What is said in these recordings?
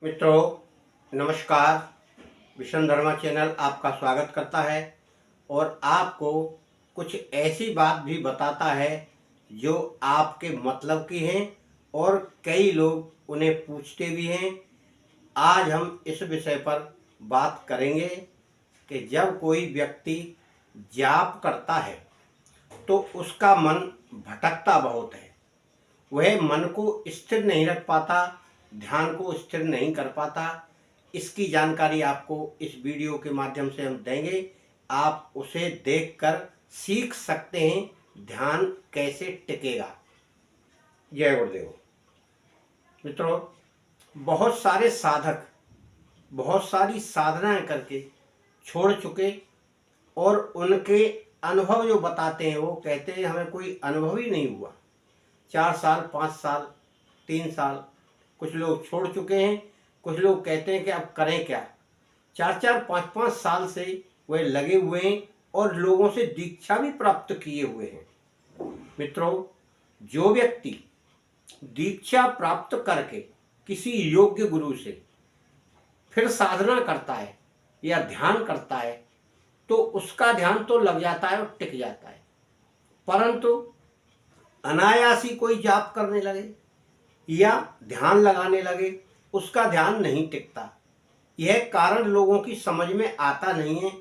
मित्रों नमस्कार। विष्णु धर्मा चैनल आपका स्वागत करता है और आपको कुछ ऐसी बात भी बताता है जो आपके मतलब की हैं और कई लोग उन्हें पूछते भी हैं। आज हम इस विषय पर बात करेंगे कि जब कोई व्यक्ति जाप करता है तो उसका मन भटकता बहुत है, वह मन को स्थिर नहीं रख पाता, ध्यान को स्थिर नहीं कर पाता। इसकी जानकारी आपको इस वीडियो के माध्यम से हम देंगे। आप उसे देखकर सीख सकते हैं ध्यान कैसे टिकेगा। जय गुरुदेव। मित्रों, बहुत सारे साधक बहुत सारी साधनाएं करके छोड़ चुके और उनके अनुभव जो बताते हैं वो कहते हैं हमें कोई अनुभव ही नहीं हुआ। 4 साल 5 साल 3 साल कुछ लोग छोड़ चुके हैं, कुछ लोग कहते हैं कि अब करें क्या। 4-4 5-5 साल से वे लगे हुए हैं और लोगों से दीक्षा भी प्राप्त किए हुए हैं। मित्रों, जो व्यक्ति दीक्षा प्राप्त करके किसी योग्य गुरु से फिर साधना करता है या ध्यान करता है तो उसका ध्यान तो लग जाता है और टिक जाता है, परंतु अनायासी कोई जाप करने लगे या ध्यान लगाने लगे उसका ध्यान नहीं टिकता। यह कारण लोगों की समझ में आता नहीं है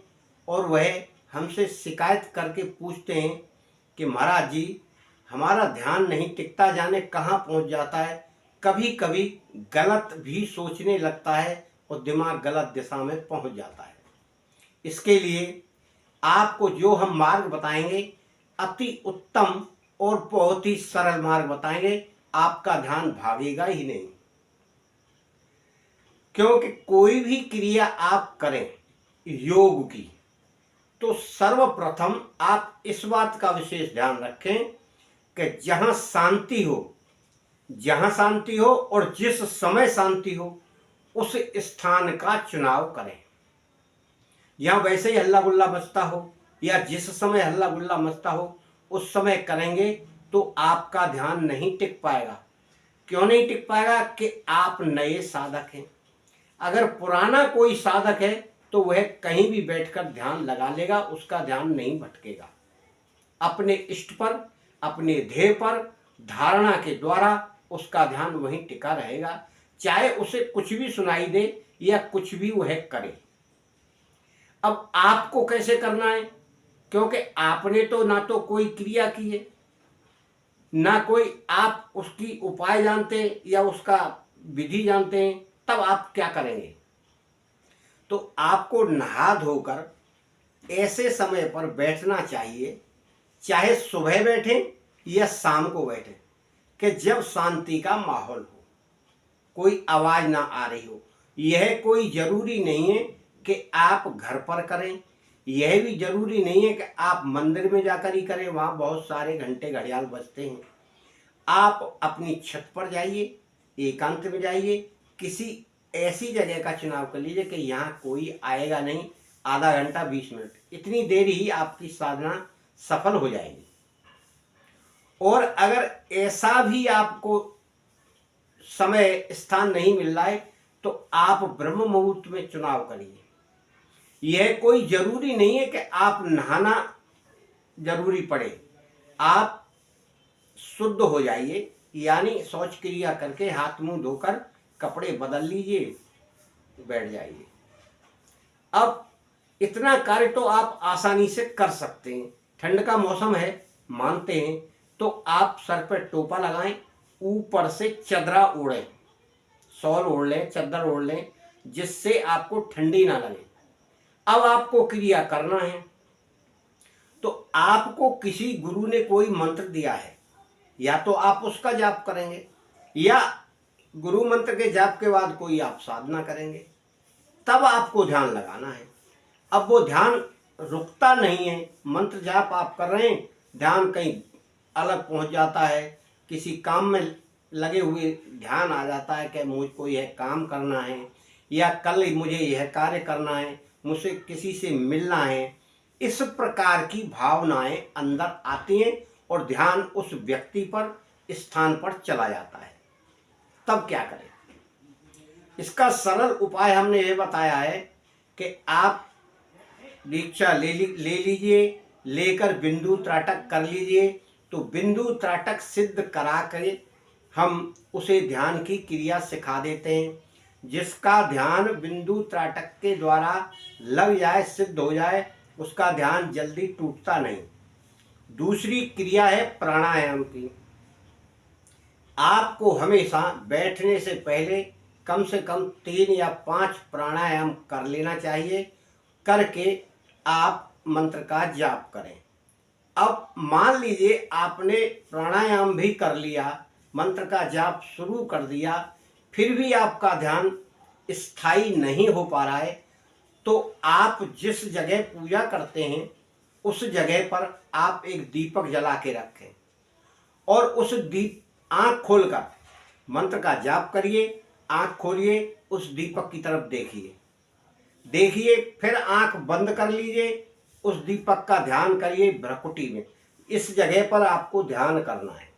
और वह हमसे शिकायत करके पूछते हैं कि महाराज जी हमारा ध्यान नहीं टिकता, जाने कहाँ पहुँच जाता है। कभी कभी गलत भी सोचने लगता है और दिमाग गलत दिशा में पहुँच जाता है। इसके लिए आपको जो हम मार्ग बताएंगे अति उत्तम और बहुत ही सरल मार्ग बताएंगे। आपका ध्यान भागेगा ही नहीं, क्योंकि कोई भी क्रिया आप करें योग की तो सर्वप्रथम आप इस बात का विशेष ध्यान रखें कि जहां शांति हो और जिस समय शांति हो उस स्थान का चुनाव करें। यहां वैसे ही हल्ला गुल्ला मचता हो या जिस समय हल्ला गुल्ला मचता हो उस समय करेंगे तो आपका ध्यान नहीं टिक पाएगा। क्यों नहीं टिक पाएगा कि आप नए साधक हैं। अगर पुराना कोई साधक है तो वह कहीं भी बैठकर ध्यान लगा लेगा, उसका ध्यान नहीं भटकेगा। अपने इष्ट पर, अपने ध्येय पर धारणा के द्वारा उसका ध्यान वहीं टिका रहेगा, चाहे उसे कुछ भी सुनाई दे या कुछ भी वह करे। अब आपको कैसे करना है, क्योंकि आपने तो ना तो कोई क्रिया की है, ना कोई आप उसकी उपाय जानते या उसका विधि जानते हैं, तब आप क्या करेंगे। तो आपको नहा धोकर ऐसे समय पर बैठना चाहिए, चाहे सुबह बैठें या शाम को बैठें, कि जब शांति का माहौल हो, कोई आवाज ना आ रही हो। यह कोई जरूरी नहीं है कि आप घर पर करें, यह भी जरूरी नहीं है कि आप मंदिर में जाकर ही करें, वहाँ बहुत सारे घंटे घड़ियाल बजते हैं। आप अपनी छत पर जाइए, एकांत में जाइए, किसी ऐसी जगह का चुनाव कर लीजिए कि यहाँ कोई आएगा नहीं। आधा घंटा 20 मिनट, इतनी देर ही आपकी साधना सफल हो जाएगी। और अगर ऐसा भी आपको समय स्थान नहीं मिल रहा है तो आप ब्रह्म मुहूर्त में चुनाव करिए। यह कोई जरूरी नहीं है कि आप नहाना जरूरी पड़े। आप शुद्ध हो जाइए, यानी शौच क्रिया करके हाथ मुंह धोकर कपड़े बदल लीजिए, बैठ जाइए। अब इतना कार्य तो आप आसानी से कर सकते हैं। ठंड का मौसम है, मानते हैं, तो आप सर पर टोपा लगाएं, ऊपर से चदरा ओढ़ें, शॉल ओढ़ लें, चद्दर ओढ़ लें, जिससे आपको ठंडी ना लगे। अब आपको क्रिया करना है तो आपको किसी गुरु ने कोई मंत्र दिया है, या तो आप उसका जाप करेंगे या गुरु मंत्र के जाप के बाद कोई आप साधना करेंगे, तब आपको ध्यान लगाना है। अब वो ध्यान रुकता नहीं है, मंत्र जाप आप कर रहे हैं, ध्यान कहीं अलग पहुंच जाता है, किसी काम में लगे हुए ध्यान आ जाता है कि मुझको यह काम करना है या कल मुझे यह कार्य करना है, मुझसे किसी से मिलना है। इस प्रकार की भावनाएं अंदर आती हैं और ध्यान उस व्यक्ति पर, स्थान पर चला जाता है। तब क्या करें। इसका सरल उपाय हमने ये बताया है कि आप दीक्षा ले लीजिए, लेकर बिंदु त्राटक कर लीजिए। तो बिंदु त्राटक सिद्ध करा कर हम उसे ध्यान की क्रिया सिखा देते हैं। जिसका ध्यान बिंदु त्राटक के द्वारा लग जाए, सिद्ध हो जाए, उसका ध्यान जल्दी टूटता नहीं। दूसरी क्रिया है प्राणायाम की। आपको हमेशा बैठने से पहले कम से कम 3 या 5 प्राणायाम कर लेना चाहिए। करके आप मंत्र का जाप करें। अब मान लीजिए आपने प्राणायाम भी कर लिया, मंत्र का जाप शुरू कर दिया, फिर भी आपका ध्यान स्थायी नहीं हो पा रहा है, तो आप जिस जगह पूजा करते हैं उस जगह पर आप एक दीपक जला के रखें और उस आँख खोलकर मंत्र का जाप करिए। आँख खोलिए, उस दीपक की तरफ देखिए, फिर आँख बंद कर लीजिए, उस दीपक का ध्यान करिए भ्रकुटी में। इस जगह पर आपको ध्यान करना है।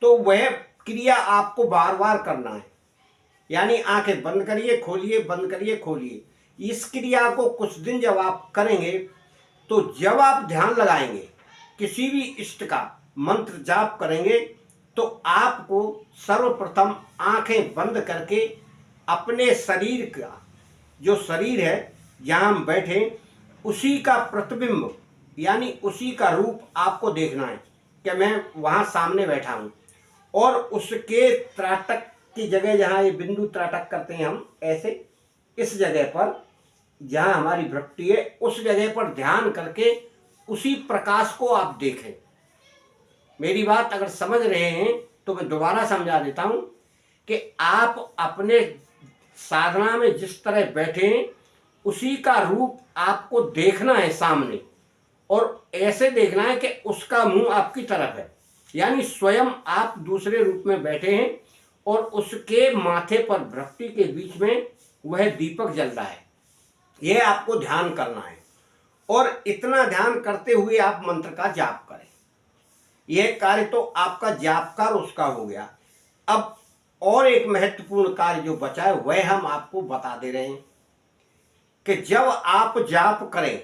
तो वह क्रिया आपको बार बार करना है, यानी आंखें बंद करिए खोलिए, बंद करिए खोलिए। इस क्रिया को कुछ दिन जब आप करेंगे, तो जब आप ध्यान लगाएंगे, किसी भी इष्ट का मंत्र जाप करेंगे, तो आपको सर्वप्रथम आंखें बंद करके अपने शरीर का, जो शरीर है जहाँ हम बैठे, उसी का प्रतिबिंब यानी उसी का रूप आपको देखना है कि मैं वहाँ सामने बैठा हूँ। और उसके त्राटक की जगह, जहाँ ये बिंदु त्राटक करते हैं हम, ऐसे इस जगह पर जहाँ हमारी भ्रकुटी है, उस जगह पर ध्यान करके उसी प्रकाश को आप देखें। मेरी बात अगर समझ रहे हैं तो मैं दोबारा समझा देता हूँ कि आप अपने साधना में जिस तरह बैठे हैं, उसी का रूप आपको देखना है सामने, और ऐसे देखना है कि उसका मुंह आपकी तरफ है, यानी स्वयं आप दूसरे रूप में बैठे हैं और उसके माथे पर भ्रकुटी के बीच में वह दीपक जल रहा है। यह आपको ध्यान करना है और इतना ध्यान करते हुए आप मंत्र का जाप करें। यह कार्य तो आपका जापकार उसका हो गया। अब और एक महत्वपूर्ण कार्य जो बचा है वह हम आपको बता दे रहे हैं कि जब आप जाप करें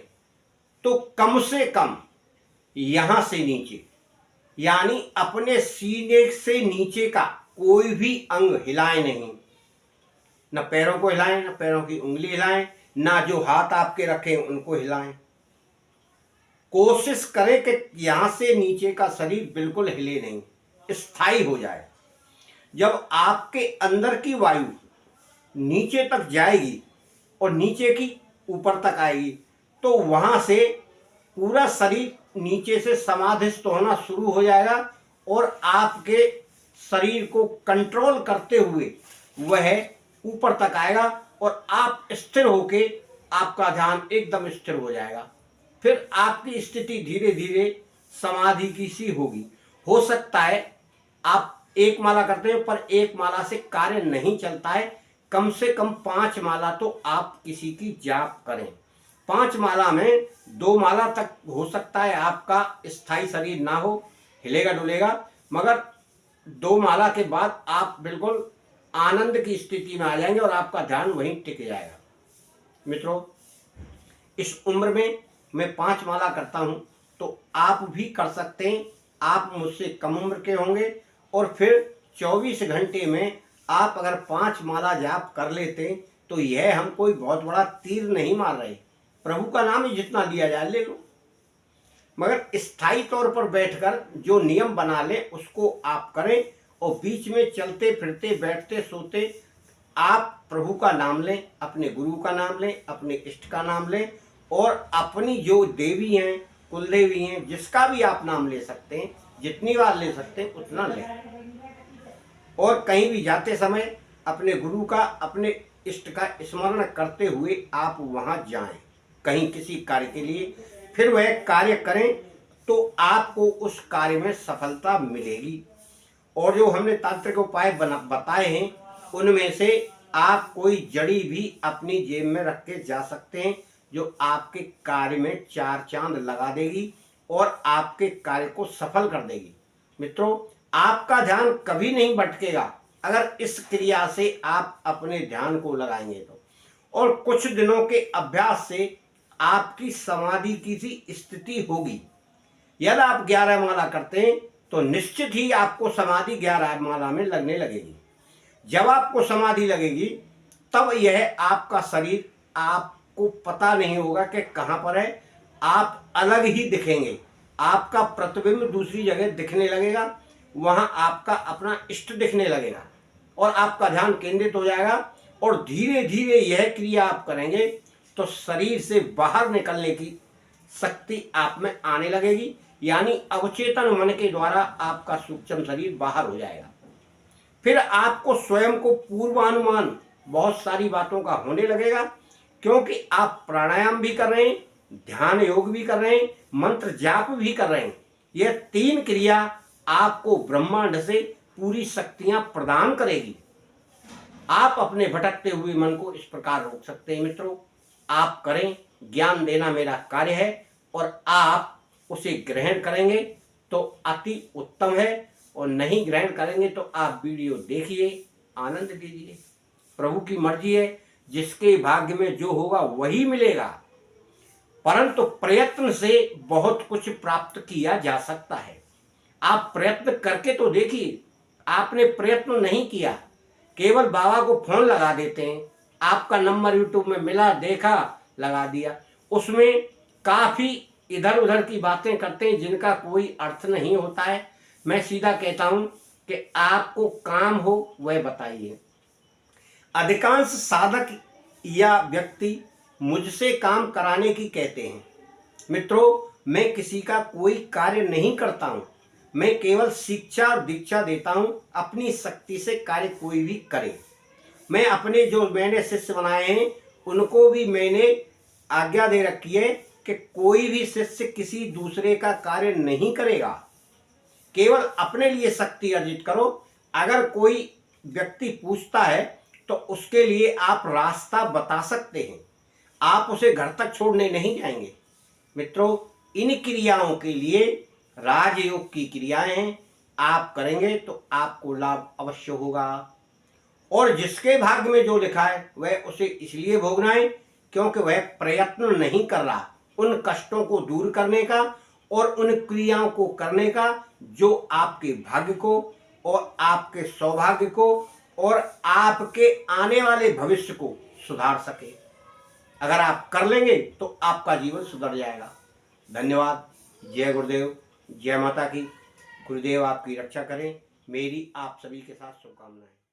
तो कम से कम यहां से नीचे, यानी अपने सीने से नीचे का कोई भी अंग हिलाएं नहीं। न पैरों को हिलाएं, न पैरों की उंगली हिलाएं, ना जो हाथ आपके रखें उनको हिलाएं। कोशिश करें कि यहां से नीचे का शरीर बिल्कुल हिले नहीं, स्थायी हो जाए। जब आपके अंदर की वायु नीचे तक जाएगी और नीचे की ऊपर तक आएगी, तो वहां से पूरा शरीर नीचे से समाधिस्थ होना शुरू हो जाएगा और आपके शरीर को कंट्रोल करते हुए वह ऊपर तक आएगा और आप स्थिर होके, आपका ध्यान एकदम स्थिर हो जाएगा। फिर आपकी स्थिति धीरे धीरे समाधि की सी होगी। हो सकता है आप एक माला करते हैं, पर एक माला से कार्य नहीं चलता है। कम से कम 5 माला तो आप किसी की जाप करें। 5 माला में 2 माला तक हो सकता है आपका स्थायी शरीर ना हो, हिलेगा डुलेगा, मगर 2 माला के बाद आप बिल्कुल आनंद की स्थिति में आ जाएंगे और आपका ध्यान वहीं टिक जाएगा। मित्रों, इस उम्र में मैं 5 माला करता हूं, तो आप भी कर सकते हैं। आप मुझसे कम उम्र के होंगे और फिर 24 घंटे में आप अगर 5 माला जाप कर लेते, तो यह हम कोई बहुत बड़ा तीर नहीं मार रहे। प्रभु का नाम ही जितना लिया जाए ले लो, मगर स्थायी तौर पर बैठकर जो नियम बना ले उसको आप करें। और बीच में चलते फिरते, बैठते, सोते आप प्रभु का नाम लें, अपने गुरु का नाम लें, अपने इष्ट का नाम लें, और अपनी जो देवी हैं, कुल देवी हैं, जिसका भी आप नाम ले सकते हैं, जितनी बार ले सकते हैं उतना लें। और कहीं भी जाते समय अपने गुरु का, अपने इष्ट का स्मरण करते हुए आप वहां जाएं, कहीं किसी कार्य के लिए। फिर वह कार्य करें तो आपको उस कार्य में सफलता मिलेगी। और जो हमने तांत्रिक उपाय बताए हैं, उनमें से आप कोई जड़ी भी अपनी जेब में रख के जा सकते हैं, जो आपके कार्य में 4 चांद लगा देगी और आपके कार्य को सफल कर देगी। मित्रों, आपका ध्यान कभी नहीं भटकेगा, अगर इस क्रिया से आप अपने ध्यान को लगाएंगे तो, और कुछ दिनों के अभ्यास से आपकी समाधि की सी स्थिति होगी। यदि आप 11 माला करते हैं तो निश्चित ही आपको समाधि 11 माला में लगने लगेगी। जब आपको समाधि लगेगी तब यह आपका शरीर आपको पता नहीं होगा कि कहाँ पर है, आप अलग ही दिखेंगे। आपका प्रतिबिंब दूसरी जगह दिखने लगेगा, वहाँ आपका अपना इष्ट दिखने लगेगा और आपका ध्यान केंद्रित हो जाएगा। और धीरे धीरे यह क्रिया आप करेंगे तो शरीर से बाहर निकलने की शक्ति आप में आने लगेगी, यानी अवचेतन मन के द्वारा आपका सूक्ष्म शरीर बाहर हो जाएगा। फिर आपको स्वयं को पूर्वानुमान बहुत सारी बातों का होने लगेगा, क्योंकि आप प्राणायाम भी कर रहे हैं, ध्यान योग भी कर रहे हैं, मंत्र जाप भी कर रहे हैं। यह 3 क्रिया आपको ब्रह्मांड से पूरी शक्तियां प्रदान करेगी। आप अपने भटकते हुए मन को इस प्रकार रोक सकते हैं। मित्रों, आप करें, ज्ञान देना मेरा कार्य है और आप उसे ग्रहण करेंगे तो अति उत्तम है, और नहीं ग्रहण करेंगे तो आप वीडियो देखिए, आनंद लीजिए। प्रभु की मर्जी है, जिसके भाग्य में जो होगा वही मिलेगा, परंतु प्रयत्न से बहुत कुछ प्राप्त किया जा सकता है। आप प्रयत्न करके तो देखिए। आपने प्रयत्न नहीं किया, केवल बाबा को फोन लगा देते हैं, आपका नंबर यूट्यूब में मिला, देखा, लगा दिया, उसमें काफ़ी इधर उधर की बातें करते हैं जिनका कोई अर्थ नहीं होता है। मैं सीधा कहता हूं कि आपको काम हो वह बताइए। अधिकांश साधक या व्यक्ति मुझसे काम कराने की कहते हैं। मित्रों, मैं किसी का कोई कार्य नहीं करता हूं, मैं केवल शिक्षा और दीक्षा देता हूं। अपनी शक्ति से कार्य कोई भी करे। मैं अपने जो मैंने शिष्य बनाए हैं उनको भी मैंने आज्ञा दे रखी है कि कोई भी शिष्य किसी दूसरे का कार्य नहीं करेगा, केवल अपने लिए शक्ति अर्जित करो। अगर कोई व्यक्ति पूछता है तो उसके लिए आप रास्ता बता सकते हैं, आप उसे घर तक छोड़ने नहीं जाएंगे। मित्रों, इन क्रियाओं के लिए राजयोग की क्रियाएं हैं, आप करेंगे तो आपको लाभ अवश्य होगा। और जिसके भाग्य में जो लिखा है वह उसे इसलिए भोगना है क्योंकि वह प्रयत्न नहीं कर रहा उन कष्टों को दूर करने का और उन क्रियाओं को करने का जो आपके भाग्य को और आपके सौभाग्य को और आपके आने वाले भविष्य को सुधार सके। अगर आप कर लेंगे तो आपका जीवन सुधर जाएगा। धन्यवाद। जय गुरुदेव, जय माता की। गुरुदेव आपकी रक्षा करें। मेरी आप सभी के साथ शुभकामनाएं।